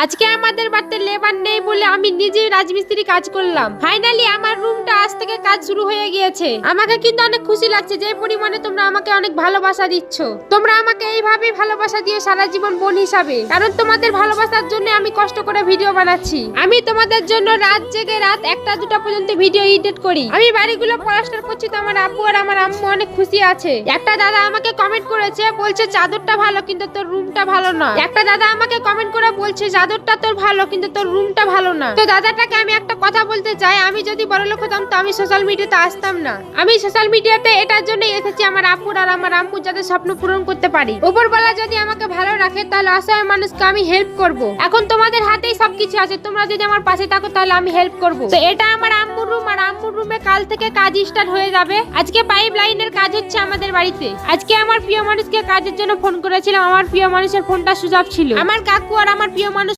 আজকে আমাদের বাড়িতে লেবার নেই বলে আমি নিজেই রাজমিস্ত্রি কাজ করলাম। ফাইনালি আমার রুমটা আজ থেকে কাজ শুরু হয়ে গিয়েছে। আমাকে কিন্তু অনেক খুশি লাগছে যে পরিমাণে তোমরা আমাকে অনেক ভালোবাসা দিচ্ছ। তোমরা আমাকে এইভাবেই ভালোবাসা দিও সারা জীবন বোন হিসাবে, কারণ তোমাদের ভালোবাসার জন্য আমি কষ্ট করে ভিডিও বানাচ্ছি। আমি তোমাদের জন্য রাত জেগে রাত 1টা 2টা পর্যন্ত ভিডিও এডিট করি। আমি বাড়িগুলো প্লাস্টার করছি তো আমার আব্বু আর আমার আম্মু অনেক খুশি আছে। একটা দাদা আমাকে কমেন্ট করেছে, বলছে চাদরটা ভালো কিন্তু তোর রুমটা ভালো না। একটা দাদা আমাকে কমেন্ট করে বলছে চাদরটা তোর ভালো কিন্তু তোর রুমটা ভালো না। তো দাদাটাকে আমি একটা কথা বলতে চাই, আমি যদি বড়লোক হতাম তো আমি সোশ্যাল মিডিয়াতে আসতাম না। আমি সোশ্যাল মিডিয়াতে এটার জন্য এসেছি আমার আপুর আর আমার আম্মু যাতে স্বপ্ন পূরণ করতে পারি। উপরওয়ালা যদি আমাকে ভালো রাখে তাহলে অসহায় মানুষকে আমি হেল্প করব। এখন তোমাদের হাতেই সবকিছু আছে, তোমরা যদি আমার পাশে থাকো তাহলে আমি হেল্প করব। তো এটা আমার আম্মুর রুম, আর আম্মুর রুমে কাল থেকে কাজ স্টার্ট হয়ে যাবে। আজকে পাইপ লাইনের কাজ হচ্ছে আমাদের বাড়িতে। আজকে আমার প্রিয় মানুষকে কাজের জন্য ফোন করেছিলাম, আমার প্রিয় মানুষের ফোনটা সুইচ অফ ছিল। আমার কাকু আর আমার প্রিয় মানুষ